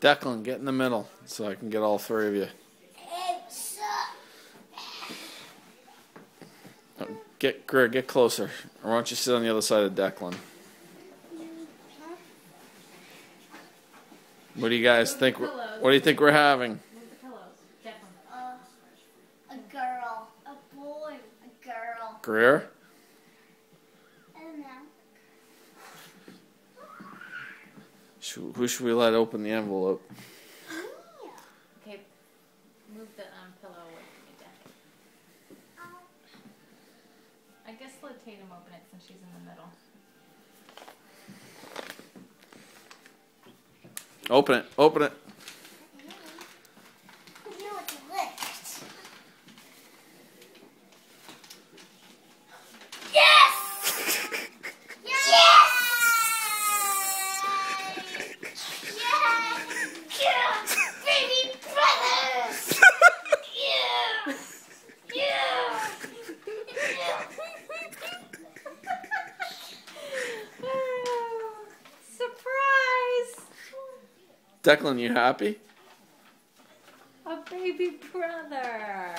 Declan, get in the middle so I can get all three of you. Greg, get closer. Or why don't you sit on the other side of Declan? What do you guys think? What do you think we're having? A girl. A boy. A girl. Greer? I don't know. Who should we let open the envelope? Okay, move the pillow away from me, Dad. I guess let Tatum open it since she's in the middle. Open it. Open it. Surprise! Declan, you happy? A baby brother.